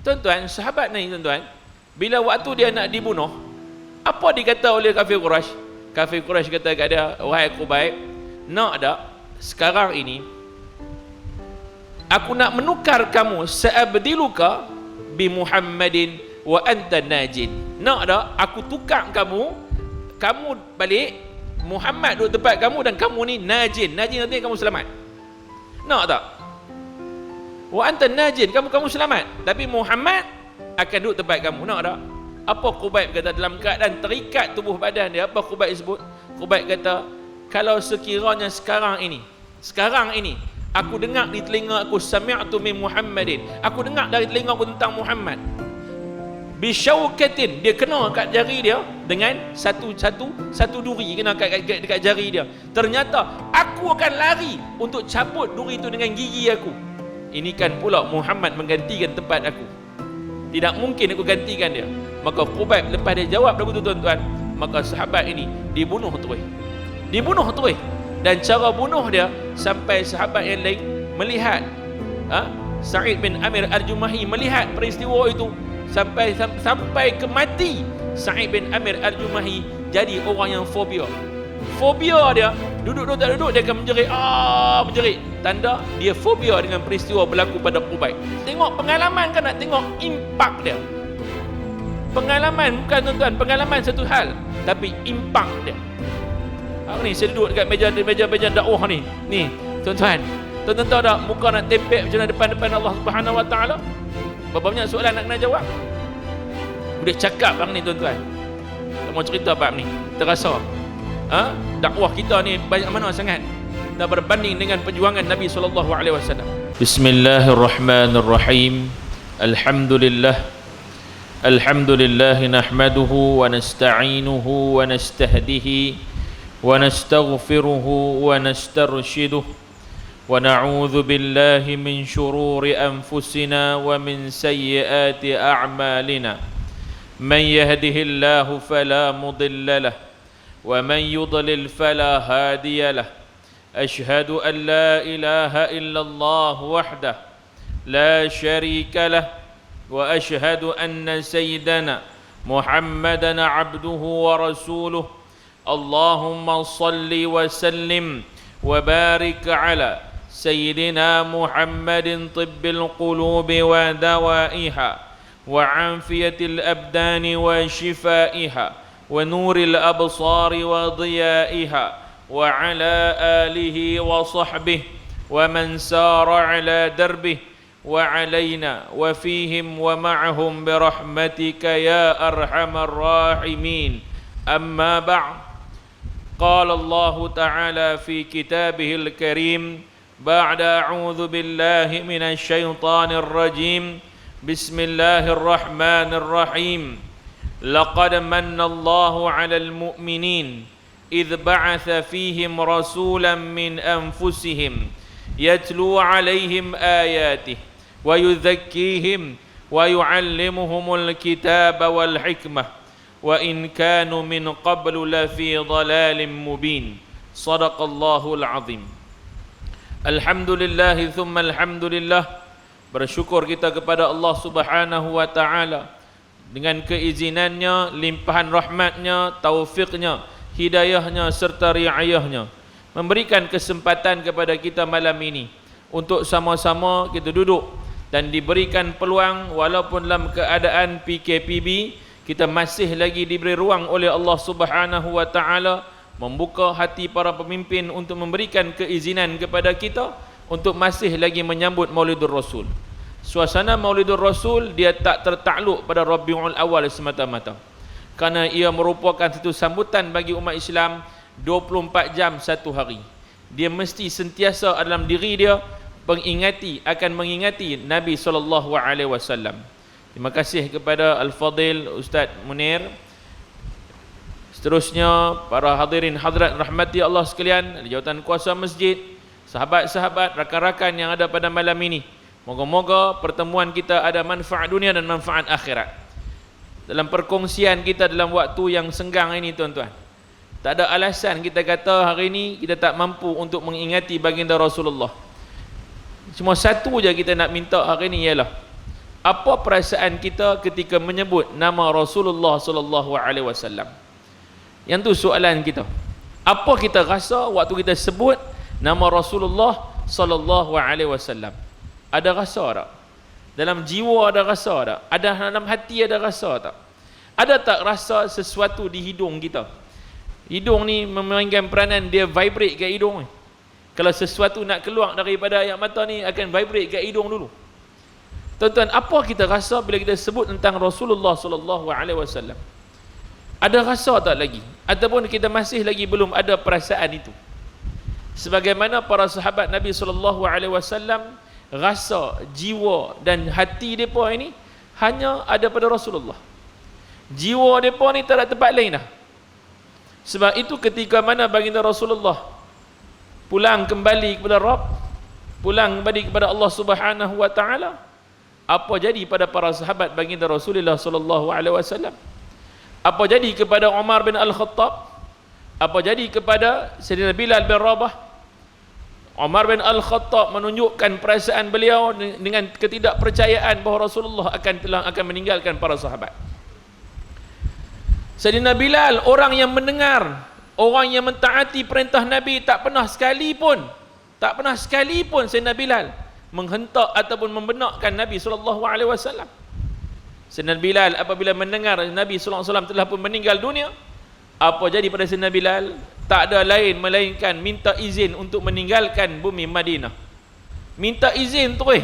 Tuan-tuan, sahabat ni tuan-tuan, bila waktu dia nak dibunuh, apa dikata oleh kafir Quraisy? Kafir Quraisy kata kat dia, wahai Khubayb, nak tak sekarang ini aku nak menukar kamu, sa'abdiluka bi Muhammadin wa anta najin. Nak tak aku tukar kamu balik, Muhammad duduk tempat kamu dan kamu ni najin. Najin artinya kamu selamat. Nak tak? Wa anta najin, kamu selamat, tapi Muhammad akan duduk tempat kamu. Nak tak? Apa Khubayb kata dalam keadaan terikat tubuh badan dia? Apa Khubayb sebut? Khubayb kata, kalau sekiranya sekarang ini aku dengar di telinga aku, sami'tu min Muhammadin, aku dengar dari telinga aku tentang Muhammad, bisyaukatin, dia kena kat jari dia dengan satu duri, kena dekat jari dia. Ternyata aku akan lari untuk cabut duri itu dengan gigi aku. Ini kan pula Muhammad menggantikan tempat aku, tidak mungkin aku gantikan dia. Maka Khubayb lepas dia jawab lagu tu tuan-tuan, maka sahabat ini dibunuh terus. Dan cara bunuh dia sampai sahabat yang lain melihat, Sa'id bin Amir Al-Jumahi melihat peristiwa itu sampai ke mati. Sa'id bin Amir Al-Jumahi jadi orang yang fobia dia, duduk tak duduk dia akan menjerit, tanda dia fobia dengan peristiwa berlaku pada Khubayb. Tengok pengalaman kan, nak tengok impak dia. Pengalaman bukan tuan-tuan, pengalaman satu hal, tapi impak dia. Hari ni saya duduk dekat meja dakwah ni tuan-tuan tahu tak, muka nak tempek macam mana depan Allah Subhanahu Wa Taala. Berapa banyak soalan nak kena jawab. Boleh cakap bang ni tuan-tuan, tak mau cerita bab ni, terasa dakwah kita ni banyak mana sangat tak berbanding dengan perjuangan Nabi SAW. Bismillahirrahmanirrahim. Alhamdulillah nahmaduhu wa nasta'inuhu wa nastahdihi wa nastaghfiruhu wa nastarshiduh wa na'udzu billahi min shururi anfusina wa min sayyiati a'malina. Man yahdihillahu fala mudilla lahu wa man yudlil fala hadiya lahu. Ashhadu an la ilaha illallah wahdahu la sharika lahu wa ashhadu anna sayyidana Muhammadan abduhu wa rasuluh. Allahumma salli wa sallim wa barik ala sayyidina Muhammadin tibbil qulubi wa dawaiha wa afiyatil abdani wa shifaiha wa nuril absari wa diyaiha wa ala alihi wa sahbihi wa man sara ala darbihi وعلينا وفيهم ومعهم برحمتك يا أرحم الراحمين. أما بعد، قال الله تعالى في كتابه الكريم بعد أعوذ بالله من الشيطان الرجيم بسم الله الرحمن الرحيم. لقد من الله على المؤمنين إذ بعث فيهم رسولا من أنفسهم يتلو عليهم آياته ويزكيهم ويعلمهم الكتاب والحكمة وإن كانوا من قبل لفي ضلال مبين. صدق الله العظيم. Alhamdulillah thumma alhamdulillah. Bersyukur kita kepada Allah Subhanahu wa taala dengan keizinannya, limpahan rahmatnya, taufiknya, hidayahnya serta riayahnya, memberikan kesempatan kepada kita malam ini untuk sama-sama kita duduk dan diberikan peluang walaupun dalam keadaan PKPB, kita masih lagi diberi ruang oleh Allah Subhanahu wa taala membuka hati para pemimpin untuk memberikan keizinan kepada kita untuk masih lagi menyambut Maulidur Rasul. Suasana Maulidur Rasul dia tak tertakluk pada Rabiul Awal semata-mata, kerana ia merupakan satu sambutan bagi umat Islam 24 jam satu hari. Dia mesti sentiasa dalam diri dia akan mengingati Nabi SAW. Terima kasih kepada Al-Fadil Ustaz Munir. Seterusnya para hadirin hadirat rahmati Allah sekalian, jawatan kuasa masjid, sahabat-sahabat, rakan-rakan yang ada pada malam ini, moga-moga pertemuan kita ada manfaat dunia dan manfaat akhirat. Dalam perkongsian kita dalam waktu yang senggang ini tuan-tuan, tak ada alasan kita kata hari ini kita tak mampu untuk mengingati baginda Rasulullah. Cuma satu je kita nak minta hari ini ialah Apa perasaan kita ketika menyebut nama Rasulullah sallallahu alaihi wasallam? Yang tu soalan kita. Apa kita rasa waktu kita sebut nama Rasulullah sallallahu alaihi wasallam? Ada rasa tak? Dalam jiwa ada rasa tak? Ada dalam hati ada rasa tak? Ada tak rasa sesuatu di hidung kita? Hidung ni memainkan peranan, dia vibrate kat hidung ni. Kalau sesuatu nak keluar daripada air mata ni akan vibrate kat hidung dulu. Tuan-tuan, apa kita rasa bila kita sebut tentang Rasulullah sallallahu alaihi wasallam? Ada rasa tak lagi? Ataupun kita masih lagi belum ada perasaan itu? Sebagaimana para sahabat Nabi sallallahu alaihi wasallam, rasa, jiwa dan hati depa ini hanya ada pada Rasulullah. Jiwa depa ni tak ada tempat lain dah. Sebab itu ketika mana baginda Rasulullah pulang kembali kepada Rabb, pulang kembali kepada Allah Subhanahu wa taala, apa jadi pada para sahabat baginda Rasulullah sallallahu alaihi wasallam? Apa jadi kepada Umar bin Al-Khattab? Apa jadi kepada Sayyidina Bilal bin Rabah? Umar bin Al-Khattab menunjukkan perasaan beliau dengan ketidakpercayaan bahawa Rasulullah akan meninggalkan para sahabat. Sayyidina Bilal, orang yang mendengar, orang yang mentaati perintah Nabi, tak pernah sekalipun Sayyidina Bilal menghentak ataupun membenarkan Nabi SAW. Sayyidina Bilal apabila mendengar Nabi SAW telah pun meninggal dunia, apa jadi pada Sayyidina Bilal? Tak ada lain melainkan minta izin untuk meninggalkan bumi Madinah. Minta izin terus.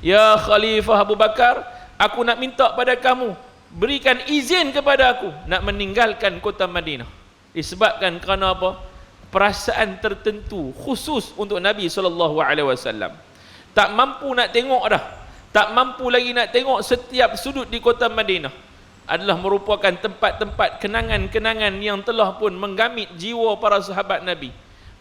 Ya Khalifah Abu Bakar, aku nak minta pada kamu, berikan izin kepada aku nak meninggalkan kota Madinah. Disebabkan kerana apa? Perasaan tertentu khusus untuk Nabi SAW. Tak mampu nak tengok dah, tak mampu lagi nak tengok setiap sudut di kota Madinah adalah merupakan tempat-tempat kenangan-kenangan yang telah pun menggamit jiwa para sahabat Nabi.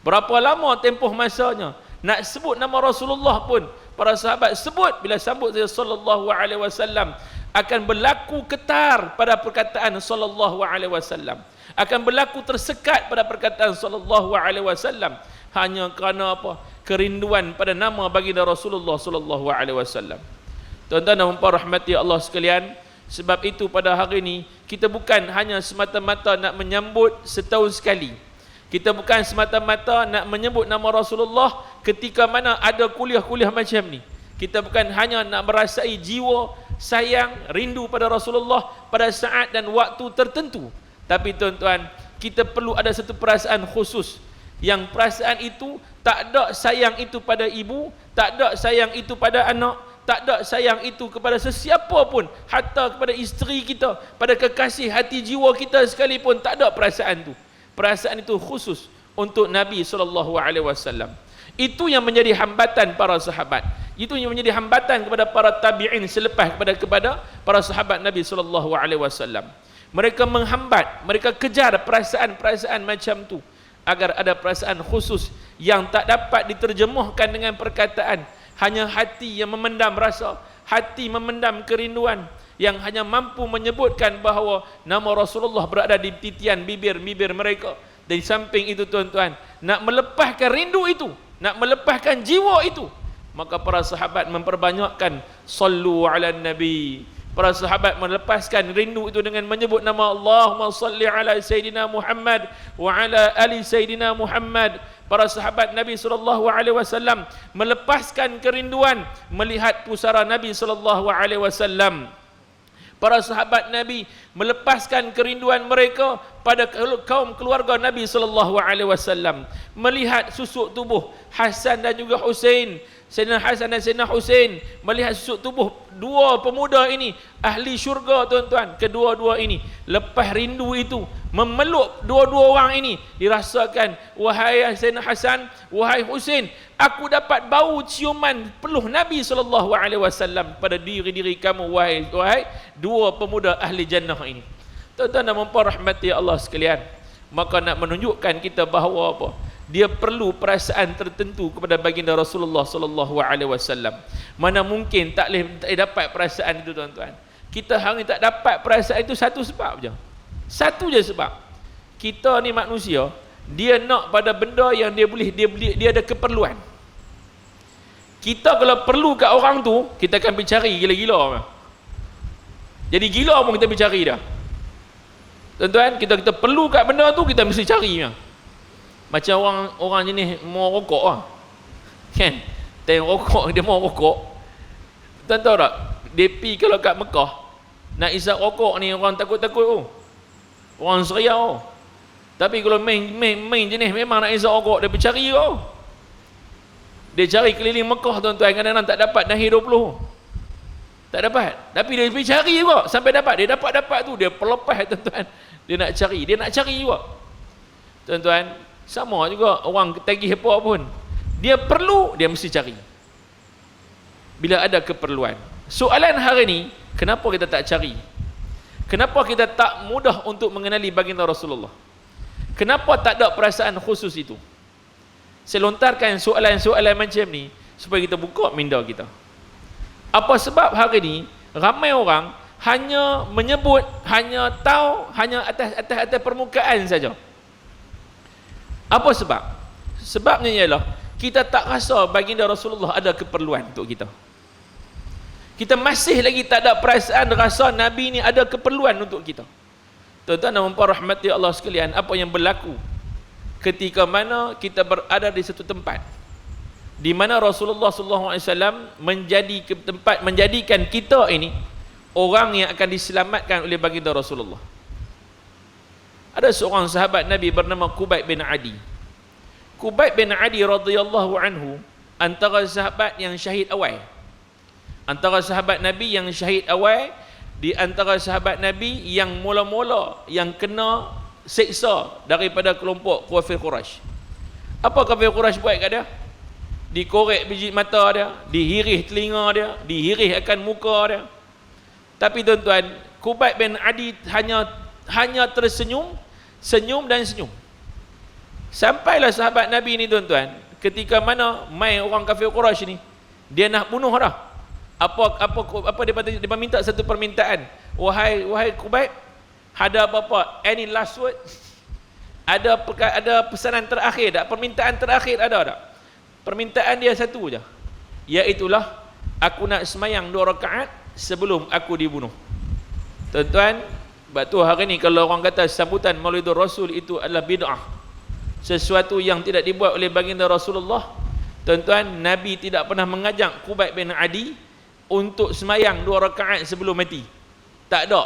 Berapa lama tempoh masanya nak sebut nama Rasulullah pun para sahabat sebut, bila sambut dia sallallahu alaihi wasallam akan berlaku ketar pada perkataan sallallahu alaihi wasallam, akan berlaku tersekat pada perkataan sallallahu alaihi wasallam, hanya kerana apa? Kerinduan pada nama baginda Rasulullah sallallahu alaihi wasallam. Tuan-tuan dan puan rahmati Allah sekalian, sebab itu pada hari ini kita bukan hanya semata-mata nak menyambut setahun sekali. Kita bukan semata-mata nak menyebut nama Rasulullah ketika mana ada kuliah-kuliah macam ni. Kita bukan hanya nak merasai jiwa sayang, rindu pada Rasulullah pada saat dan waktu tertentu. Tapi tuan-tuan, kita perlu ada satu perasaan khusus, yang perasaan itu tak ada sayang itu pada ibu, tak ada sayang itu pada anak, tak ada sayang itu kepada sesiapa pun, hatta kepada isteri kita, pada kekasih hati jiwa kita sekalipun, tak ada perasaan itu. Perasaan itu khusus untuk Nabi SAW. Itu yang menjadi hambatan para sahabat, itu yang menjadi hambatan kepada para tabi'in selepas kepada para sahabat Nabi SAW. Mereka menghambat, mereka kejar perasaan-perasaan macam tu, agar ada perasaan khusus yang tak dapat diterjemahkan dengan perkataan. Hanya hati yang memendam rasa, hati memendam kerinduan, yang hanya mampu menyebutkan bahawa nama Rasulullah berada di titian bibir-bibir mereka. Dari samping itu tuan-tuan, nak melepaskan rindu itu, nak melepaskan jiwa itu, maka para sahabat memperbanyakkan sallu ala nabi. Para sahabat melepaskan rindu itu dengan menyebut nama Allahumma salli ala Sayyidina Muhammad wa ala ali Sayyidina Muhammad. Para sahabat Nabi SAW melepaskan kerinduan melihat pusara Nabi SAW. Para sahabat Nabi melepaskan kerinduan mereka pada kaum keluarga Nabi SAW, melihat susuk tubuh Hasan dan juga Husain, Sayyidina Hasan dan Sayyidina Husain, melihat susuk tubuh dua pemuda ini ahli syurga tuan-tuan. Kedua-dua ini lepas rindu itu memeluk dua-dua orang ini, dirasakan, wahai Sayyidina Hasan, wahai Husain, aku dapat bau ciuman peluh Nabi SAW pada diri-diri kamu, wahai dua pemuda ahli jannah ini. Tuan-tuan dan puan rahmati Allah sekalian, maka nak menunjukkan kita bahawa apa? Dia perlu perasaan tertentu kepada baginda Rasulullah SAW. Mana mungkin tak dapat perasaan itu tuan-tuan. Kita hari ini tak dapat perasaan itu satu sebab je. Satu je sebab. Kita ni manusia, dia nak pada benda yang dia ada keperluan. Kita kalau perlu kat orang tu, kita akan pergi cari gila-gila. Jadi gila pun kita pergi cari dah. Tuan-tuan, kita perlu kat benda tu, kita mesti cari dah. Macam orang jenis mau rokok lah. Kan? Tengok rokok, dia mau rokok. Tuan tahu tak? Dia pergi kalau kat Mekah, nak isap rokok ni orang takut-takut oh. Orang seriau oh. Tapi kalau main jenis memang nak isap rokok, dia pergi cari oh. Dia cari keliling Mekah tuan-tuan, kadang-kadang tak dapat dah 20. Tak dapat. Tapi dia pergi cari juga sampai dapat. Dia dapat tu, dia pelepas tuan-tuan. Dia nak cari juga. Tuan-tuan, sama juga orang tagih apa pun. Dia perlu, dia mesti cari. Bila ada keperluan. Soalan hari ni, kenapa kita tak cari? Kenapa kita tak mudah untuk mengenali baginda Rasulullah? Kenapa tak ada perasaan khusus itu? Saya lontarkan soalan-soalan macam ni supaya kita buka minda kita. Apa sebab hari ni ramai orang hanya menyebut, hanya tahu, hanya atas permukaan saja? Apa sebab? Sebabnya ialah kita tak rasa baginda Rasulullah ada keperluan untuk kita. Kita masih lagi tak ada perasaan rasa Nabi ni ada keperluan untuk kita. Tuan-tuan dan puan rahmati Allah sekalian, apa yang berlaku ketika mana kita berada di satu tempat di mana Rasulullah SAW menjadikan kita ini orang yang akan diselamatkan oleh baginda Rasulullah. Ada seorang sahabat Nabi bernama Qubayb bin Adi. Qubayb bin Adi radhiyallahu anhu antara sahabat yang syahid awal. Antara sahabat Nabi yang syahid awal, di antara sahabat Nabi yang mula-mula yang kena seksa daripada kelompok kafir Quraisy. Apa kafir Quraisy buat kat dia? Dikorek biji mata dia, dihirih telinga dia, dihirih akan muka dia. Tapi tuan-tuan, Qubayb bin Adi hanya tersenyum, senyum dan senyum. Sampailah sahabat Nabi ni tuan-tuan, ketika mana mai orang kafir Quraisy ni, dia nak bunuh dah. Apa dia minta satu permintaan. Wahai Qubayb, ada apa-apa? Any last word? Ada pesanan terakhir tak? Permintaan terakhir ada tak? Permintaan dia satu je, iaitulah aku nak semayang 2 rakaat sebelum aku dibunuh. Tuan-tuan, sebab tu hari ni kalau orang kata sambutan Maulidur Rasul itu adalah bid'ah, sesuatu yang tidak dibuat oleh baginda Rasulullah. Tuan-tuan, Nabi tidak pernah mengajak Qubayb bin Adi untuk semayang 2 rakaat sebelum mati. Tak ada.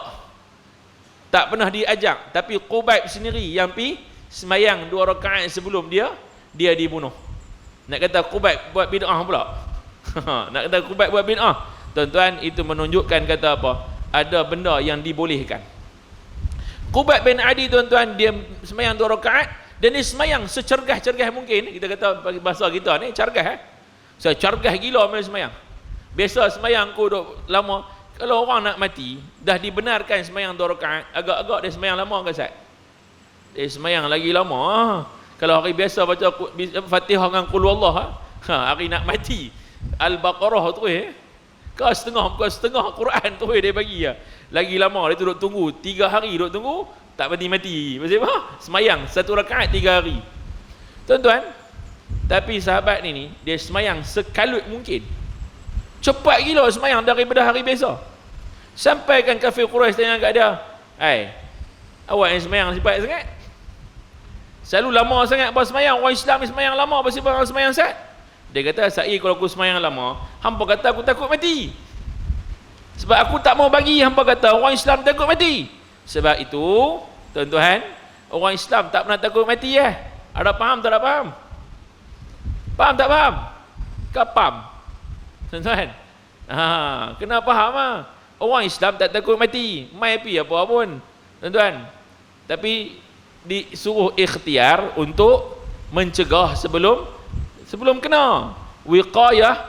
Tak pernah diajak. Tapi Qubayb sendiri yang pergi semayang 2 rakaat sebelum dia dibunuh. Nak kata Qubayb buat bid'ah pula. Nak kata Qubayb buat bid'ah. Tuan-tuan, itu menunjukkan kata apa? Ada benda yang dibolehkan. Qubayb bin Adi tuan-tuan, dia semayang 2 rakaat dan dia semayang secergah-cergah mungkin. Kita kata bahasa kita ni cergah cergah gila main semayang. Biasa semayang aku duk lama. Kalau orang nak mati, dah dibenarkan semayang 2 rakaat, agak-agak dia semayang lama ke Ustaz? Dia semayang lagi lama. Kalau hari biasa baca Fatihah dengan Qul Huwallah, hari nak mati Al-Baqarah tu kau setengah Quran tu dia bagi ya. Lagi lama dia tu duk tunggu 3 hari duk tunggu tak mati. Pasal apa? Semayang 1 rakaat 3 hari. Tuan-tuan, tapi sahabat ni dia semayang sekalut mungkin. Cepat gila semayang daripada hari biasa. Sampai kan kafir Quraisy tanya kat dia, awak yang semayang cepat sangat? Selalu lama sangat apa semayang? Orang Islam ni semayang lama, apa sebab orang semayang sangat? Dia kata, saya kalau aku semayang lama, hampa kata aku takut mati. Sebab aku tak mau bagi hampa kata orang Islam takut mati. Sebab itu, tuan-tuan, orang Islam tak pernah takut mati ya. Ada faham tak ada faham? Faham tak faham? Kau faham? Tuan-tuan, kena faham lah. Orang Islam tak takut mati. Mai pi apa pun. Tuan-tuan. Tapi disuruh ikhtiar untuk mencegah sebelum kena. Wiqayah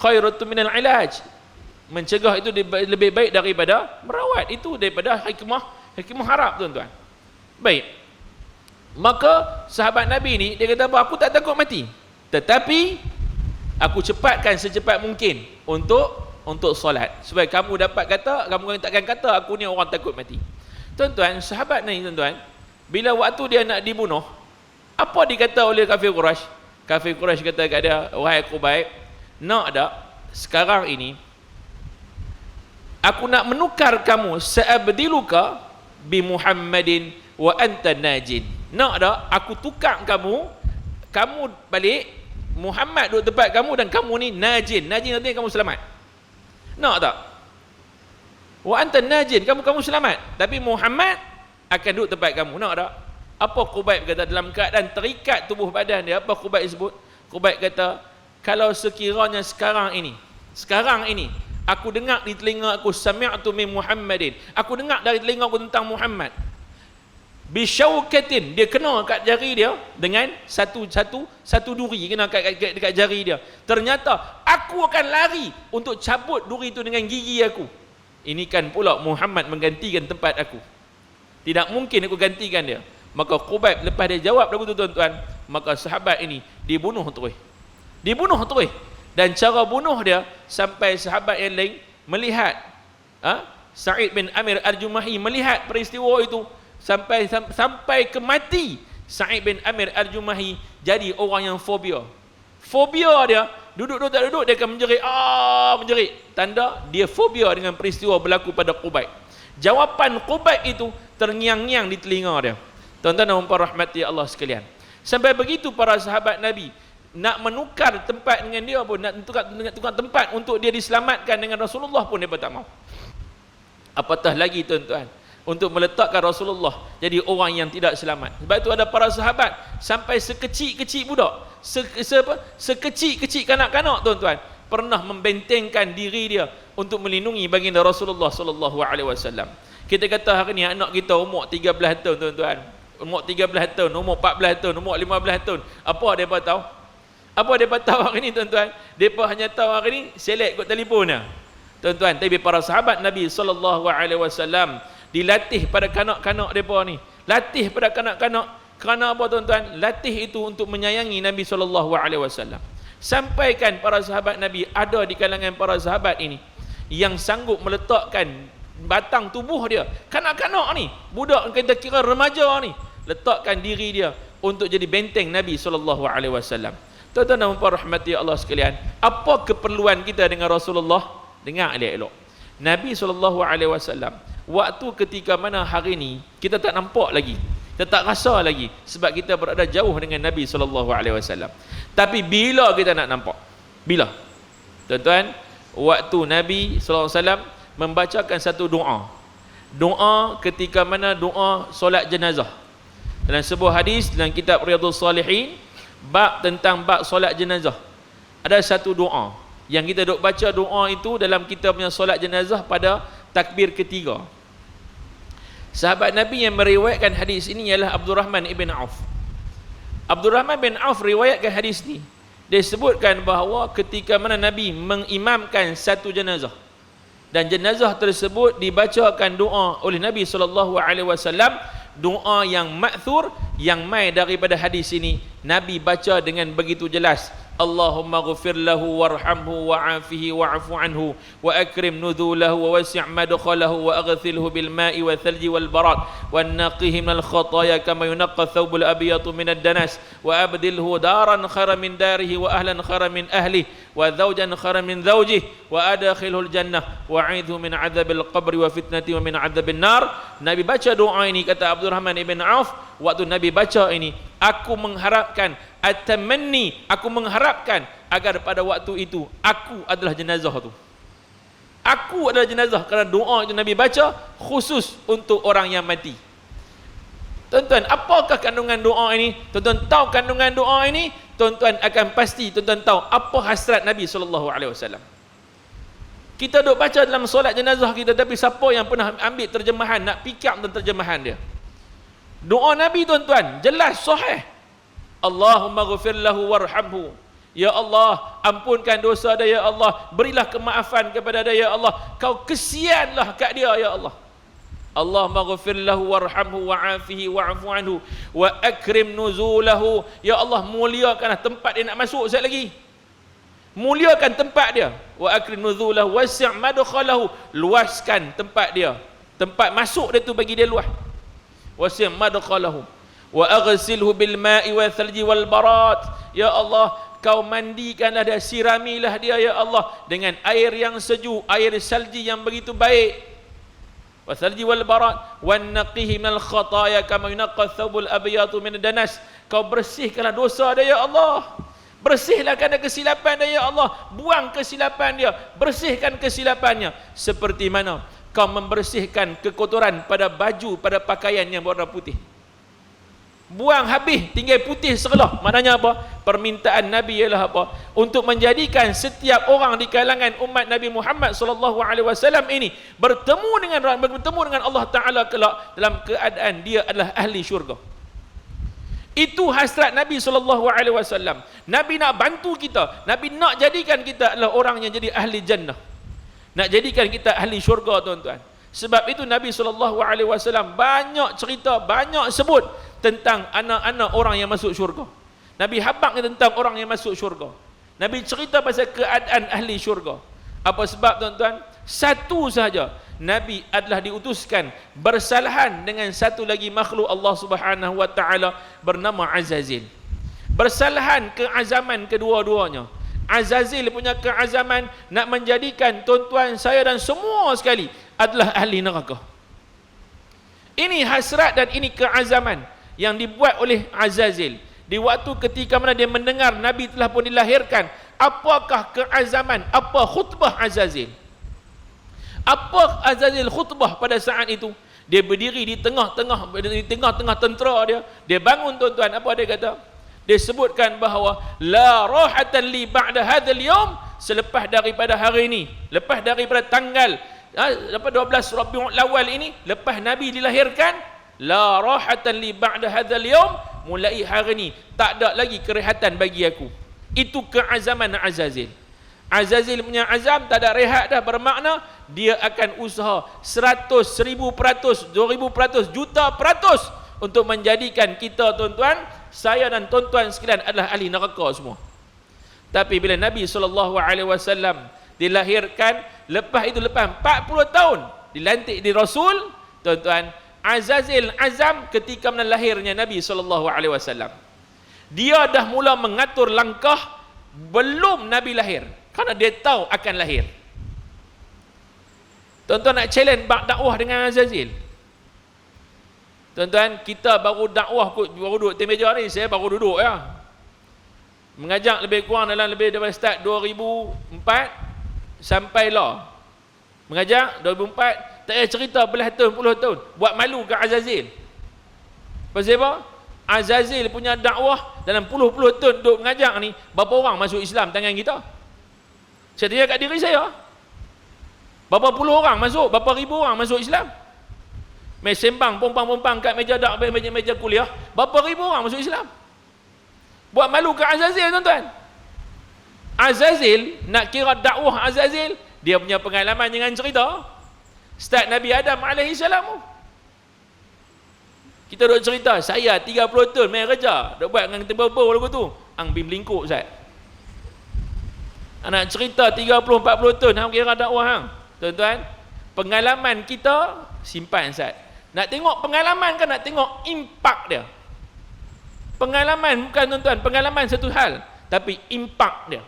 khairatun minal ilaj. Mencegah itu lebih baik daripada merawat. Itu daripada hikmah harap tuan-tuan. Baik. Maka sahabat Nabi ni dia kata apa? Aku tak takut mati. Tetapi aku cepatkan secepat mungkin untuk solat. Supaya kamu dapat kata, kamu takkan kata aku ni orang takut mati. Tuan-tuan, sahabat ni tuan-tuan, bila waktu dia nak dibunuh, apa dikata oleh kafir Quraisy? Kafir Quraisy kata kepada wahai Qubayb, nak tak sekarang ini Aku nak menukar kamu, sa'abdiluka bi Muhammadin wa anta najin. Nak tak aku tukar kamu, kamu balik, Muhammad duduk tempat kamu dan kamu ni najin. Najin artinya kamu selamat. Nak tak? Wa anta najin, kamu selamat, tapi Muhammad akan duduk tempat kamu. Nak tak? Apa Khubayb kata dalam keadaan terikat tubuh badan dia? Apa Khubayb sebut? Khubayb kata, kalau sekiranya sekarang ini aku dengar di telinga aku, sami'tu min Muhammadin, aku dengar dari telinga aku tentang Muhammad, bisyaukatin, dia kena kat jari dia dengan satu duri, kena dekat jari dia. Ternyata aku akan lari untuk cabut duri itu dengan gigi aku. Ini kan pula Muhammad menggantikan tempat aku. Tidak mungkin aku gantikan dia. Maka Khubayb lepas dia jawab lagu tu tuan-tuan, maka sahabat ini dibunuh terus. Dan cara bunuh dia sampai sahabat yang lain melihat, Sa'id bin Amir Al-Jumahi melihat peristiwa itu sampai ke mati. Sa'id bin Amir Al-Jumahi jadi orang yang fobia dia, duduk tak duduk dia akan menjerit, tanda dia fobia dengan peristiwa berlaku pada Khubayb. Jawapan Khubayb itu terngiang-ngiang di telinga dia. Tuan-tuan dan puan rahmati Allah sekalian, sampai begitu para sahabat Nabi nak menukar tempat dengan dia pun, nak tukar tempat untuk dia diselamatkan dengan Rasulullah pun dia tak mau. Apatah lagi tuan-tuan, untuk meletakkan Rasulullah jadi orang yang tidak selamat. Sebab itu ada para sahabat sampai sekecil-kecil budak, sekecil-kecil kanak-kanak tuan-tuan, pernah membentengkan diri dia untuk melindungi baginda Rasulullah sallallahu alaihi wasallam. Kita kata hari ni anak kita umur 13 tahun tuan-tuan, umur 13 tahun, umur 14 tahun, umur 15 tahun, apa depa tahu? Apa depa tahu hari ni tuan-tuan? Depa hanya tahu hari ni select kot telefon dia. Tuan-tuan, tapi para sahabat Nabi sallallahu alaihi wasallam dilatih pada kanak-kanak depa ni. Latih pada kanak-kanak kerana apa tuan-tuan? Latih itu untuk menyayangi Nabi sallallahu alaihi wasallam. Sampaikan para sahabat Nabi, ada di kalangan para sahabat ini yang sanggup meletakkan batang tubuh dia, kanak-kanak ni, budak kita kira remaja ni, letakkan diri dia untuk jadi benteng Nabi sallallahu alaihi wasallam. Tuan-tuan dan puan rahmati Allah sekalian, apa keperluan kita dengan Rasulullah? Dengar elok-elok. Nabi sallallahu alaihi wasallam waktu ketika mana hari ni kita tak nampak lagi, kita tak rasa lagi sebab kita berada jauh dengan Nabi sallallahu alaihi wasallam. Tapi bila kita nak nampak? Bila? Tuan-tuan, waktu Nabi sallallahu alaihi wasallam membacakan satu doa ketika mana doa solat jenazah. Dalam sebuah hadis dalam kitab Riyadhus Salihin, bab tentang bab solat jenazah, ada satu doa yang kita duk baca. Doa itu dalam kita punya solat jenazah pada takbir ketiga. Sahabat Nabi yang meriwayatkan hadis ini ialah Abdurrahman ibn Auf. Abdurrahman bin Auf riwayatkan hadis ini. Dia sebutkan bahawa ketika mana Nabi mengimamkan satu jenazah, dan jenazah tersebut dibacakan doa oleh Nabi SAW, doa yang ma'thur, yang mai daripada hadis ini, Nabi baca dengan begitu jelas, Allahumma ghfir lahu warhamhu wa'afihi wa'afu anhu wa akrim nuzulahu wa wasi' madkhalahu wa aghsilhu bil ma'i wa thalji wal barad wa naqihi minal khataya kama yunaqqa thawbul abyadu minad danas wa abdilhu daran khairan min darihi wa ahlan khairan min ahlihi wa zawjan khairan min zawjihi wa adkhilhu al jannah wa a'idhu min adzabil qabri wa fitnati wa min adzabil nar. Nabi baca doa ini, kata Abdurrahman ibn Auf, waktu Nabi baca ini, aku mengharapkan, atamanni, aku mengharapkan agar pada waktu itu aku adalah jenazah tu. Aku adalah jenazah, kerana doa itu Nabi baca khusus untuk orang yang mati. Tuan-tuan, apakah kandungan doa ini? Tuan-tuan tahu kandungan doa ini, tuan-tuan akan pasti tuan-tuan tahu apa hasrat Nabi SAW. Kita duk baca dalam solat jenazah kita, tapi siapa yang pernah ambil terjemahan, nak pick up tentang terjemahan dia? Doa Nabi tuan-tuan jelas sahih. Allahumma ghfir lahu warhamhu, ya Allah ampunkan dosa dia, ya Allah berilah kemaafan kepada dia, ya Allah kau kesianlah kat dia, ya Allah. Allahumma ghfir lahu warhamhu wa'afihi wa'afu anhu wa akrim nuzulahu, ya Allah muliakanlah tempat dia nak masuk. Sekali lagi, muliakan tempat dia. Wa akrim nuzulahu wasi' madkhalahu, luaskan tempat dia, tempat masuk dia tu bagi dia luas. Wasi' madkhalahu wa aghsilhu bil ma'i wa thalji wal barat, ya Allah kau mandikanlah dia, siramilah dia ya Allah dengan air yang sejuk, air salji yang begitu baik. Wasalji wal barat wan naqihi minal khataaya kama yunaqqa thawbul abyadu min danas. Kau bersihkanlah dosa dia ya Allah. Bersihlah kerana kesilapan dia ya Allah. Buang kesilapan dia, bersihkan kesilapannya seperti mana kau membersihkan kekotoran pada baju, pada pakaian yang berwarna putih. Buang habis, tinggal putih sekelah. Maknanya apa? Permintaan Nabi ialah apa? Untuk menjadikan setiap orang di kalangan umat Nabi Muhammad SAW ini bertemu dengan Allah Ta'ala kelak dalam keadaan dia adalah ahli syurga. Itu hasrat Nabi SAW. Nabi nak bantu kita, Nabi nak jadikan kita adalah orang yang jadi ahli jannah, nak jadikan kita ahli syurga, tuan-tuan. Sebab itu Nabi SAW banyak cerita, banyak sebut tentang anak-anak orang yang masuk syurga. Nabi habaq tentang orang yang masuk syurga. Nabi cerita pasal keadaan ahli syurga. Apa sebab, tuan-tuan? Satu sahaja, Nabi adalah diutuskan bersalahan dengan satu lagi makhluk Allah Subhanahu wa taala bernama Azazil. Bersalahan keazaman kedua-duanya. Azazil punya keazaman nak menjadikan tuan-tuan saya dan semua sekali adalah ahli neraka. Ini hasrat dan ini keazaman yang dibuat oleh Azazil di waktu ketika mana dia mendengar Nabi telah pun dilahirkan. Apakah keazaman, apa khutbah Azazil? Apa Azazil khutbah pada saat itu? Dia berdiri di tengah-tengah tentera dia. Dia bangun, tuan-tuan. Apa dia kata? Dia sebutkan bahawa la rahatan li ba'da hadzal yaum, selepas daripada hari ini, lepas daripada tanggal 12 Rabiul Awal ini, lepas Nabi dilahirkan, la rahatan li ba'da hadzal yaum, mulai hari ini tak ada lagi kerehatan bagi aku. Itu keazaman Azazil. Azazil punya azam tak ada rehat dah, bermakna dia akan usaha 100, 1000%, 2000%, juta peratus untuk menjadikan kita, tuan-tuan, saya dan tuan-tuan sekalian adalah ahli neraka semua. Tapi bila Nabi SAW dilahirkan, lepas 40 tahun dilantik di Rasul, tuan-tuan, Azazil azam ketika lahirnya Nabi SAW. Dia dah mula mengatur langkah belum Nabi lahir, kerana dia tahu akan lahir. Tuan-tuan nak challenge dakwah dengan Azazil. Tuan-tuan, kita baru dakwah, baru duduk di meja ni, saya baru duduk ya. Mengajak lebih kurang dalam lebih daripada start 2004 sampai lah. Mengajak 2004, tak payah cerita belah tahun, puluh tahun. Buat malu ke Azazil. Pasal apa? Azazil punya dakwah dalam puluh-puluh tahun duduk mengajak ni, berapa orang masuk Islam tangan kita? Saya tanya kat diri saya. Berapa puluh orang masuk, berapa ribu orang masuk Islam? Mai sembang pompang-pompang kat meja dakwah, meja kuliah, berapa ribu orang masuk Islam? Buat malu ke Azazil, tuan-tuan. Azazil, nak kira dakwah Azazil, dia punya pengalaman dengan cerita start Nabi Adam alaihissalam. Kita duk cerita, saya 30 tahun main kerja, duk buat dengan tempoh-tempoh lagu tu. Ang bim lingkuk, Ustaz. Anak cerita 30-40 tahun, hang kira dakwah hang. Tuan-tuan, pengalaman kita simpan, Ustaz. Nak tengok pengalaman kan nak tengok impak dia. Pengalaman bukan, tuan-tuan, pengalaman satu hal, tapi impak dia.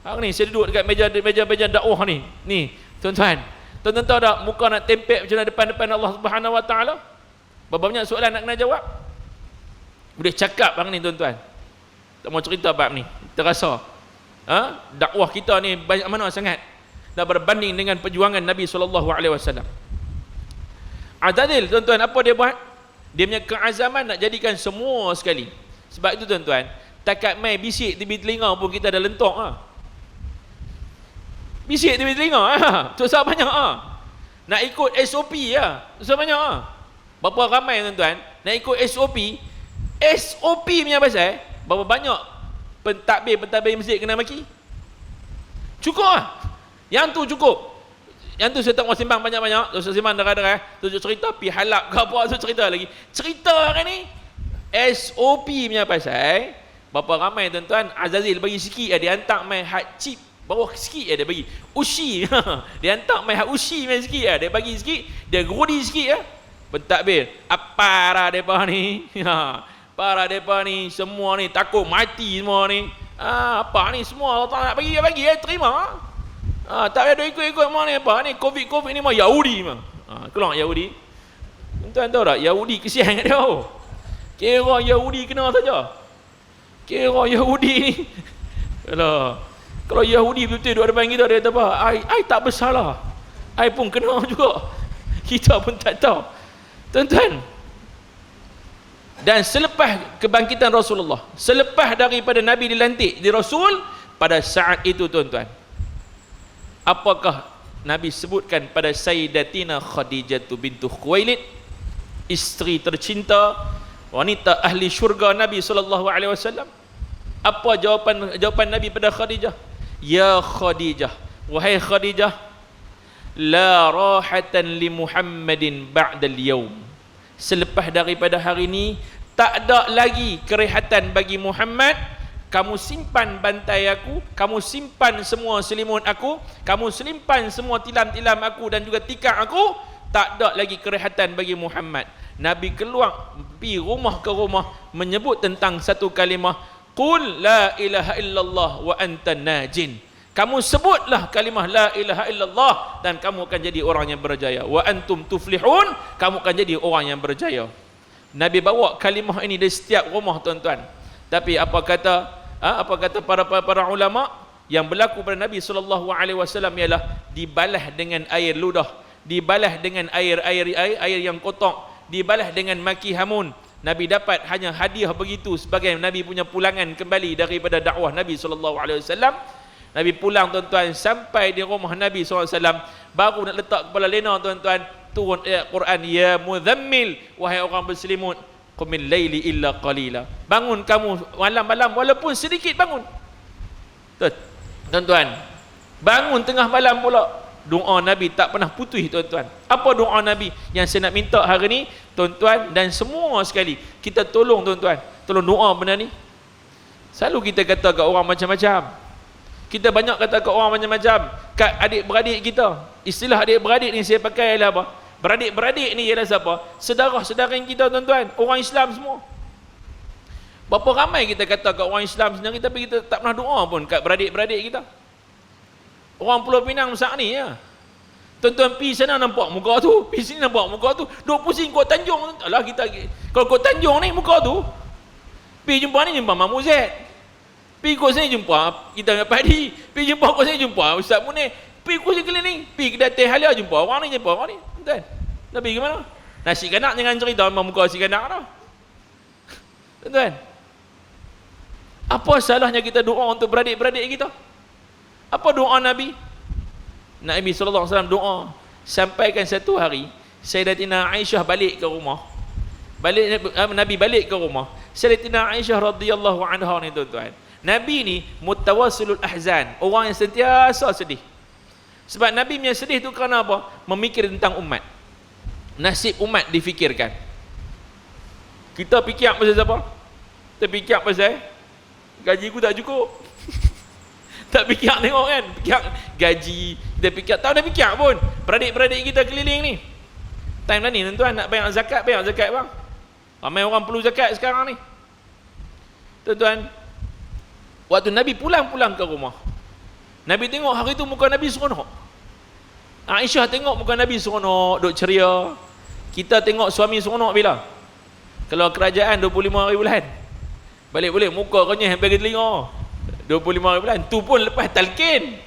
Hari ni saya duduk dekat meja dakwah ni. Ni, tuan-tuan. Tuan-tuan tahu tak muka nak tempek macam depan-depan Allah Subhanahu Wa Taala? Berapa banyak soalan nak kena jawab? Boleh cakap hari ni, tuan-tuan. Tak mau cerita bab ni. Terasa dakwah kita ni banyak mana sangat dah berbanding dengan perjuangan Nabi SAW. Azazil, tuan-tuan, apa dia buat? Dia punya keazaman nak jadikan semua sekali. Sebab itu, tuan-tuan, takat mai bisik di telinga pun kita dah lentok. Bisik di telinga, susah banyak. Nak ikut SOP susah banyak. Berapa ramai, tuan-tuan, nak ikut SOP punya pasal, berapa banyak pentadbir masjid kena maki? Cukup yang tu cukup. Yang tu saya tak mau simbang banyak-banyak, saya simbang darah-darah, tunjuk cerita, pi halap ke apa, tu cerita lagi. Cerita hari ni, SOP punya pasal, berapa ramai, tuan-tuan, Azazil bagi sikit, dia hantar main hak chip, bawah sikit dia bagi. Ushi, dia hantar main hak ushi main sikit, dia bagi sikit, dia gerudi sikit pentadbir. Apa para depa ni? Para depa ni semua ni takut mati semua ni. Apa ni semua Allah Ta'ala nak bagi, terima. Tak ada ikut-ikut mana apa ni, Covid ni mah Yahudi mah. Keluar Yahudi. Tuan tahu tak, Yahudi kesian kat dia. Kira Yahudi kena saja. Kira Yahudi ni. Kalau Yahudi betul-betul duduk depan kita, dia kata apa? I tak bersalah. I pun kena juga. Kita pun tak tahu. Tuan-tuan. Dan selepas kebangkitan Rasulullah, selepas daripada Nabi dilantik di Rasul, pada saat itu tuan-tuan, apakah Nabi sebutkan pada Sayyidatina Khadijah bintu Khuwailid, isteri tercinta, wanita ahli syurga Nabi SAW? Apa jawapan Nabi pada Khadijah? Ya Khadijah, wahai Khadijah, la rahatan li Muhammadin ba'dal yaum. Selepas daripada hari ini tak ada lagi kerehatan bagi Muhammad. Kamu simpan bantai aku, kamu simpan semua selimut aku, kamu simpan semua tilam-tilam aku dan juga tikar aku. Tak ada lagi kerehatan bagi Muhammad. Nabi keluar pergi rumah ke rumah menyebut tentang satu kalimah, qul la ilaha illallah wa anta najin. Kamu sebutlah kalimah la ilaha illallah dan kamu akan jadi orang yang berjaya. Wa antum tuflihun, kamu akan jadi orang yang berjaya. Nabi bawa kalimah ini di setiap rumah tuan-tuan. Tapi apa kata para ulama, yang berlaku pada Nabi SAW ialah dibalas dengan air ludah, dibalas dengan air yang kotor, dibalas dengan maki hamun. Nabi dapat hanya hadiah begitu sebagai Nabi punya pulangan kembali daripada dakwah Nabi SAW. Nabi pulang tuan-tuan, sampai di rumah Nabi SAW, baru nak letak kepala lena tuan-tuan, turun ayat Quran, ya mudzammil, wahai orang berselimut, qumil laili illa qalila. Bangun kamu malam-malam walaupun sedikit, bangun. Tuan-tuan, bangun tengah malam pula. Doa Nabi tak pernah putus tuan-tuan. Apa doa Nabi yang saya nak minta hari ni tuan-tuan dan semua sekali kita tolong tuan-tuan, tolong doa benda ni. Selalu kita kata kat orang macam-macam. Kita banyak kata kat orang macam-macam, kat adik-beradik kita. Istilah adik-beradik ni saya pakai ialah apa? Beradik-beradik ni ialah siapa? Saudara-saudara kita tuan-tuan, orang Islam semua. Berapa ramai kita kata kat orang Islam sendiri, tapi kita tak pernah doa pun kat beradik-beradik kita. Orang Pulau Pinang besar ni ya. Tuan-tuan pergi sana nampak muka tu, pergi sini nampak muka tu, duk pusing Kota Tanjung. Alah kita, kalau Kota Tanjung ni muka tu, pergi jumpa ni jumpa Mahmud Zaid. Pergi kot sini jumpa kita dengan Padi, pergi jumpa kot sini jumpa Ustaz Munir, pergi kot sini keliling, pergi kedai Teh Halia jumpa orang ni, jumpa orang ni. Tuan, nak pergi ke mana? Nasi kanak jangan cerita memang muka nasi kanak dah. Tuan, apa salahnya kita doa untuk beradik-beradik kita? Apa doa Nabi? Nabi SAW doa, sampaikan satu hari Sayyidatina Aisyah balik ke rumah. Nabi balik ke rumah. Sayyidatina Aisyah radhiyallahu anha ni tuan-tuan, Nabi ni mutawassilul ahzan, orang yang sentiasa sedih. Sebab Nabi punya sedih tu kerana apa? Memikir tentang umat. Nasib umat difikirkan. Kita fikir pasal siapa? Kita fikir pasal gaji ku tak cukup. Tak fikir tengok kan, fikir gaji, kita fikir, tak ada fikir pun beradik-beradik kita keliling ni. Time ni tuan-tuan nak bayar zakat bang. Ramai orang perlu zakat sekarang ni. Tuan-tuan, waktu Nabi pulang ke rumah, Nabi tengok hari tu muka Nabi seronok. Aisyah tengok muka Nabi seronok, duk ceria. Kita tengok suami seronok bila? Kalau kerajaan 25 hari bulan, balik-balik muka renyah bagi telinga. 25 hari bulan, tu pun lepas talqin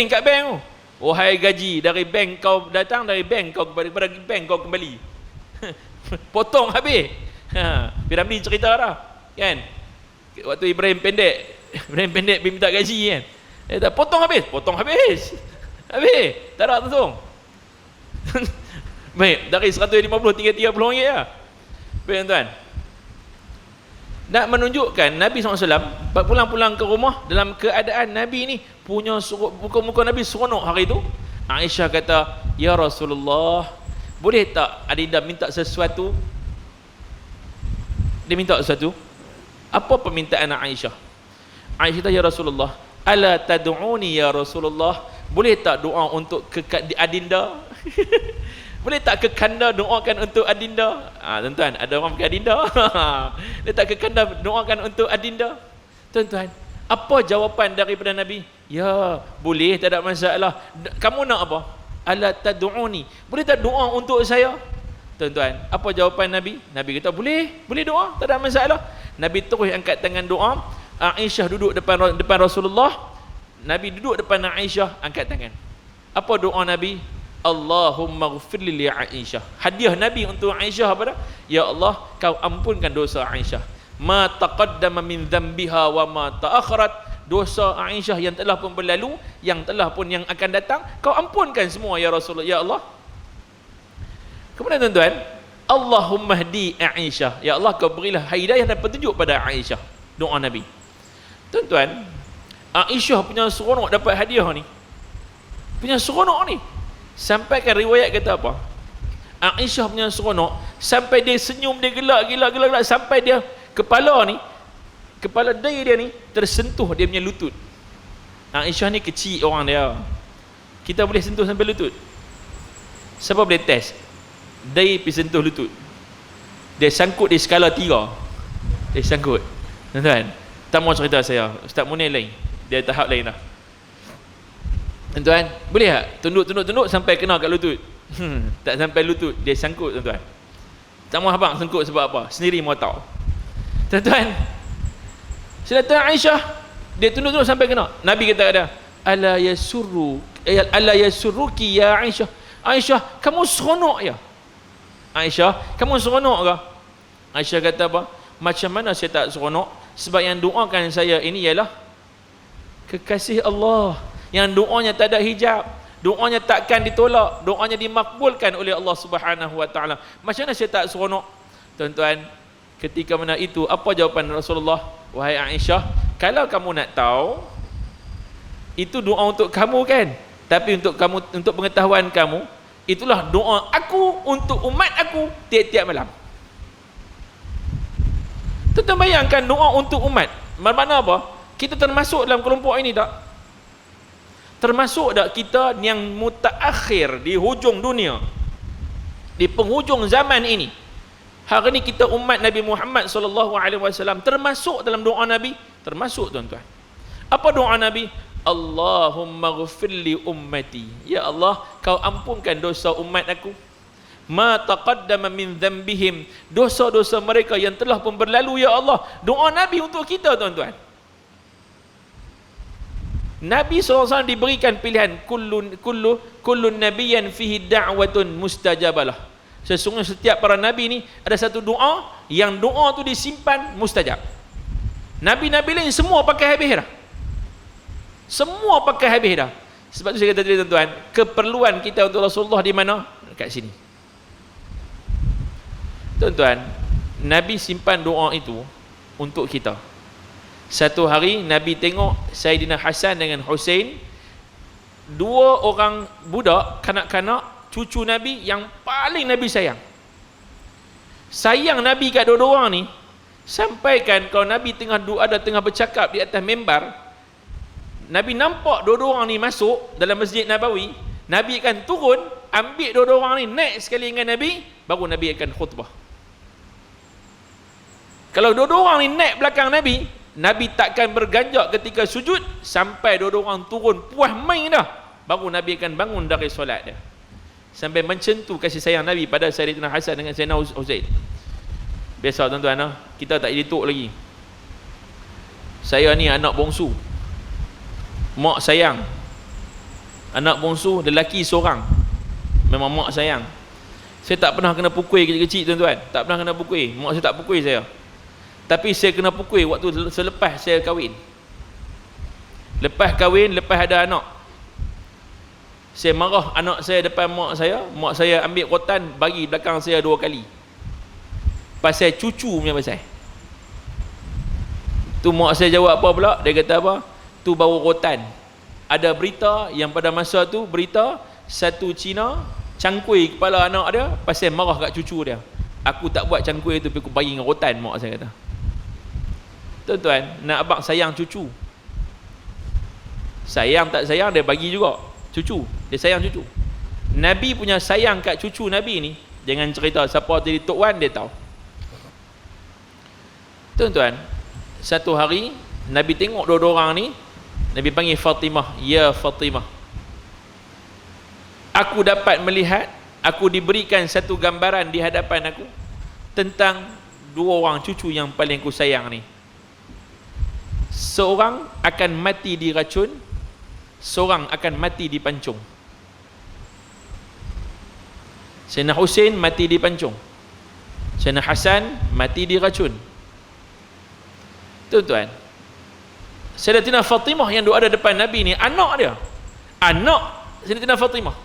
kat bank tu. Wahai gaji dari bank kau datang, dari bank kau kepada bank kau kembali. Potong habis. Piramli cerita dah kan, waktu Ibrahim pendek pergi minta gaji kan, dia potong habis tak ada langsung. Baik, dari 150 tinggal 30 ringgit lah. Baik tuan, nak menunjukkan Nabi SAW pulang-pulang ke rumah dalam keadaan Nabi ni punya muka Nabi seronok hari tu. Aisyah kata, ya Rasulullah, boleh tak Adinda minta sesuatu? Dia minta sesuatu. Apa permintaan Aisyah? Aisyah kata, ya Rasulullah, ala tad'uni ya Rasulullah, boleh tak doa untuk Adinda? Boleh tak ke kanda doakan untuk Adinda? Tuan-tuan, ada orang pakai Adinda. Dia tak ke kanda doakan untuk Adinda. Tuan-tuan, Apa jawapan daripada Nabi? Ya, boleh, tak ada masalah. Kamu nak apa? Ala tad'uni, boleh tak doa untuk saya? Tuan-tuan, apa jawapan Nabi? Nabi kata boleh doa, tak ada masalah. Nabi terus angkat tangan doa. Aisyah duduk depan Rasulullah. Nabi duduk depan Aisyah, angkat tangan. Apa doa Nabi? Allahumma ghfirli li Aisyah. Hadiah Nabi untuk Aisyah apa dah? Ya Allah, kau ampunkan dosa Aisyah. Ma taqaddama min dhanbiha wa ma ta'akharat. Dosa Aisyah yang telah pun berlalu, yang telah pun yang akan datang, kau ampunkan semua ya Rasulullah, ya Allah. Kemudian tuan-tuan, Allahumma hdi Aisyah. Ya Allah, kau berilah hidayah dan petunjuk pada Aisyah. Doa Nabi. Tuan-tuan, Aisyah punya seronok dapat hadiah ni. Punya seronok ni. Sampai kan riwayat kata apa? Aisyah punya seronok sampai dia senyum, dia gelak sampai dia kepala dai dia ni tersentuh dia punya lutut. Aisyah ni kecil orang dia. Kita boleh sentuh sampai lutut? Siapa boleh test? Dai pergi sentuh lutut. Dia sangkut di skala 3. Dia sangkut. Tuan-tuan, tak mau cerita saya. Ustaz Munir lain. Dia tahap lain lah. Tuan-tuan, boleh tak? Tunduk sampai kena kat lutut. Tak sampai lutut, dia sangkut tuan-tuan. Tak mau abang sangkut sebab apa? Sendiri mau tahu. Tuan-tuan, Sayyidatuna Aisyah, dia tunduk sampai kena. Nabi kata ada, ala yasurruki ya Aisyah. Aisyah, kamu seronok ya? Aisyah, kamu seronok ke? Aisyah kata apa? Macam mana saya tak seronok? Sebab yang doakan saya ini ialah kekasih Allah, yang doanya tak ada hijab, doanya takkan ditolak, doanya dimakbulkan oleh Allah Subhanahu wa taala. Macam mana saya tak seronok? Tuan-tuan, ketika mana itu apa jawapan Rasulullah? Wahai Aisyah, kalau kamu nak tahu, itu doa untuk kamu kan? Tapi untuk kamu, untuk pengetahuan kamu, itulah doa aku untuk umat aku tiap-tiap malam. Tuan-tuan bayangkan doa untuk umat. Bermakna apa? Kita termasuk dalam kelompok ini tak? Termasuk tak kita yang mutaakhir di hujung dunia, di penghujung zaman ini? Hari ini kita umat Nabi Muhammad SAW termasuk dalam doa Nabi? Termasuk tuan-tuan. Apa doa Nabi? Allahumma ghfirli ummati. Ya Allah, kau ampunkan dosa umat aku. Ma taqaddama min dhanbihim. Dosa-dosa mereka yang telah pun berlalu ya Allah. Doa Nabi untuk kita tuan-tuan. Nabi SAW diberikan pilihan kullun nabiyyan fihi da'watun mustajabalah. Sesungguhnya setiap para nabi ni ada satu doa yang doa tu disimpan mustajab. Nabi-nabi lain semua pakai habis dah. Semua pakai habis dah. Sebab tu saya kata tadi tuan-tuan, keperluan kita untuk Rasulullah di mana? Dekat sini. Tuan-tuan, Nabi simpan doa itu untuk kita. Satu hari Nabi tengok Saidina Hasan dengan Husain, dua orang budak kanak-kanak cucu Nabi yang paling Nabi sayang. Sayang Nabi kat dua-dua orang ni, sampaikan kalau Nabi tengah bercakap di atas mimbar, Nabi nampak dua-dua orang ni masuk dalam Masjid Nabawi, Nabi akan turun, ambil dua-dua orang ni, naik sekali dengan Nabi, baru Nabi akan khutbah. Kalau dua-dua orang ni naik belakang Nabi, Nabi takkan berganjak ketika sujud sampai dua-dua orang turun puas main dah, baru Nabi akan bangun dari solat dia. Sampai mencentuh kasih sayang Nabi pada Sayyidina Hasan dengan Sayyidina Husain. Biasa tuan-tuan, kita tak editok lagi. Saya ni anak bongsu, mak sayang. Anak bongsu lelaki seorang, memang mak sayang. Saya tak pernah kena pukul kecil-kecil tuan-tuan. Tak pernah kena pukul. Mak saya tak pukul saya. Tapi saya kena pukul waktu selepas saya kahwin. Lepas kahwin, lepas ada anak, saya marah anak saya depan mak saya. Mak saya ambil rotan bagi belakang saya 2 kali. Pasal cucu punya pasal. Tu mak saya jawab apa pula? Dia kata apa? Tu baru rotan. Ada berita yang pada masa tu, berita satu Cina cangkui kepala anak dia pasal marah kat cucu dia. Aku tak buat cangkui tu, tapi aku bagi dengan rotan, mak saya kata. Tuan-tuan, nak abang sayang cucu. Sayang tak sayang, dia bagi juga cucu. Dia sayang cucu. Nabi punya sayang kat cucu Nabi ni, jangan cerita siapa jadi Tok Wan, dia tahu. Tuan-tuan, satu hari Nabi tengok dua-dua orang ni, Nabi panggil Fatimah, ya Fatimah, aku dapat melihat, aku diberikan satu gambaran di hadapan aku tentang dua orang cucu yang paling ku sayang ni. Seorang akan mati diracun, seorang akan mati dipancung. Sayyidina Husain mati dipancung, Sayyidina Hasan mati diracun. Tuan-tuan, Sayyidatina Fatimah yang ada depan Nabi ni, anak dia, anak Sayyidatina Fatimah.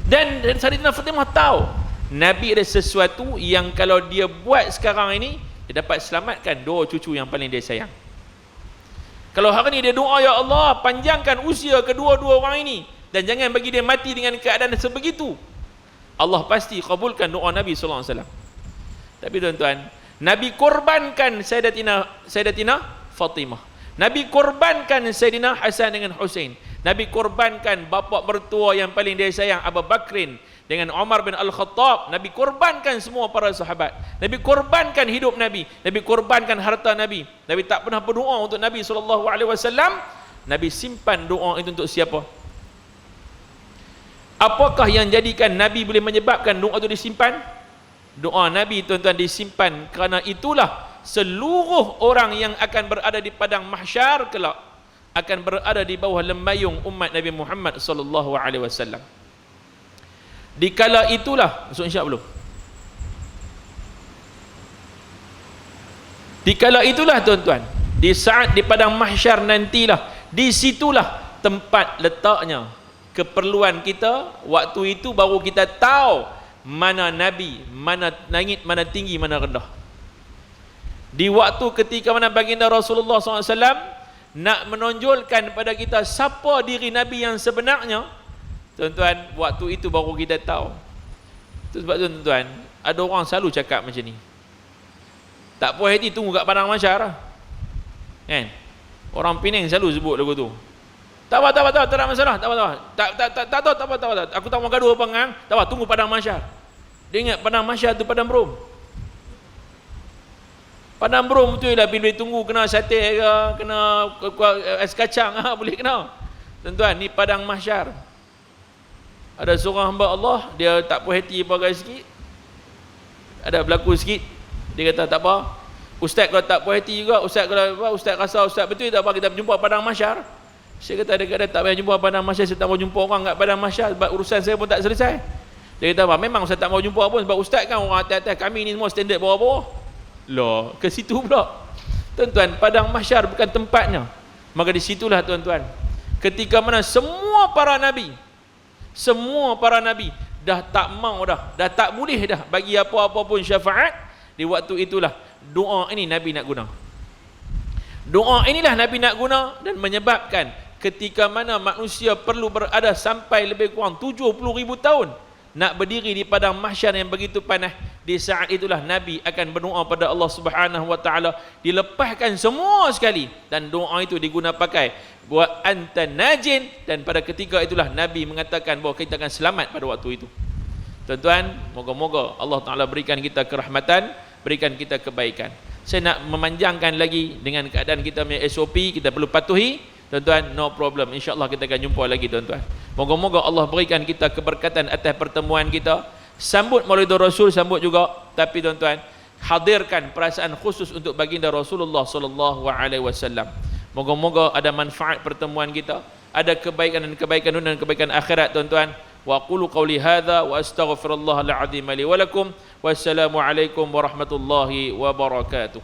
Dan Sayyidatina Fatimah tahu Nabi ada sesuatu yang kalau dia buat sekarang ini, dia dapat selamatkan dua cucu yang paling dia sayang. Kalau hari ni dia doa, ya Allah, panjangkan usia kedua-dua orang ini dan jangan bagi dia mati dengan keadaan sebegitu, Allah pasti kabulkan doa Nabi sallallahu alaihi wasallam. Tapi tuan-tuan, Nabi korbankan Sayyidatina Fatimah, Nabi korbankan Sayyidina Hasan dengan Husain, Nabi korbankan bapa mertua yang paling dia sayang Abu Bakrin dengan Umar bin Al-Khattab, Nabi korbankan semua para sahabat, Nabi korbankan hidup Nabi, Nabi korbankan harta Nabi. Nabi tak pernah berdoa untuk Nabi SAW. Nabi simpan doa itu untuk siapa? Apakah yang jadikan Nabi boleh menyebabkan doa itu disimpan? Doa Nabi, tuan-tuan, disimpan kerana itulah seluruh orang yang akan berada di padang mahsyar kelak akan berada di bawah lembayung umat Nabi Muhammad sallallahu alaihi wasallam. Dikala itulah, masuk insya belum? Dikala itulah tuan-tuan, di saat di padang mahsyar nantilah, di situlah tempat letaknya keperluan kita. Waktu itu baru kita tahu mana Nabi, mana langit, mana tinggi, mana rendah. Di waktu ketika mana baginda Rasulullah SAW nak menonjolkan pada kita siapa diri Nabi yang sebenarnya, tuan-tuan, waktu itu baru kita tahu. Itu sebab tuan-tuan, ada orang selalu cakap macam ni, tak puas hati tunggu kat padang mahsyar lah. Kan? Orang Penang selalu sebut lagu tu. Tak apa, tak ada masalah, tak apa. Aku tak mau gaduh apa ngang. Tak apa, tunggu padang mahsyar. Dia ingat padang mahsyar tu padang Brom. Padang Brom tu ialah bila tunggu kena sate ke, kena es kacang, boleh kena. Tuan-tuan, ni padang mahsyar. Ada seorang hamba Allah, dia tak puas hati pakai sikit, ada berlaku sikit, dia kata tak apa, ustaz kalau tak puas hati juga, ustaz kalau apa, ustaz rasa ustaz betul, tak apa, kita berjumpa padang mahsyar. Saya kata, dia kata tak payah jumpa padang mahsyar, saya tak mau jumpa orang kat padang mahsyar sebab urusan saya pun tak selesai. Dia kata apa, memang saya tak mau jumpa pun sebab ustaz kan orang atas-atas, kami ni semua standard bawah-bawah. Loh, ke situ pula. Tuan-tuan, padang mahsyar bukan tempatnya. Maka di situlah tuan-tuan, ketika mana semua para nabi dah tak mau dah tak boleh dah bagi apa-apa pun syafaat, di waktu itulah doa ini Nabi nak guna. Doa inilah Nabi nak guna dan menyebabkan ketika mana manusia perlu berada sampai lebih kurang 70,000 tahun nak berdiri di padang mahsyar yang begitu panas, di saat itulah Nabi akan berdoa pada Allah Subhanahu wa taala, dilepaskan semua sekali dan doa itu diguna pakai buat anta najin, dan pada ketika itulah Nabi mengatakan bahawa kita akan selamat pada waktu itu. Tuan-tuan, moga-moga Allah Taala berikan kita kerahmatan, berikan kita kebaikan. Saya nak memanjangkan lagi dengan keadaan kita punya SOP, kita perlu patuhi. Tuan-tuan, no problem, insya-Allah kita akan jumpa lagi tuan-tuan. Moga-moga Allah berikan kita keberkatan atas pertemuan kita. Sambut Maulidur Rasul, sambut juga, tapi tuan-tuan, hadirkan perasaan khusus untuk baginda Rasulullah sallallahu alaihi wasallam. Moga-moga ada manfaat pertemuan kita, ada kebaikan dan kebaikan dunia dan kebaikan akhirat tuan-tuan. Wa qulu qawli hadza wa astaghfirullahal azim li wa lakum. Wassalamu alaikum warahmatullahi wabarakatuh.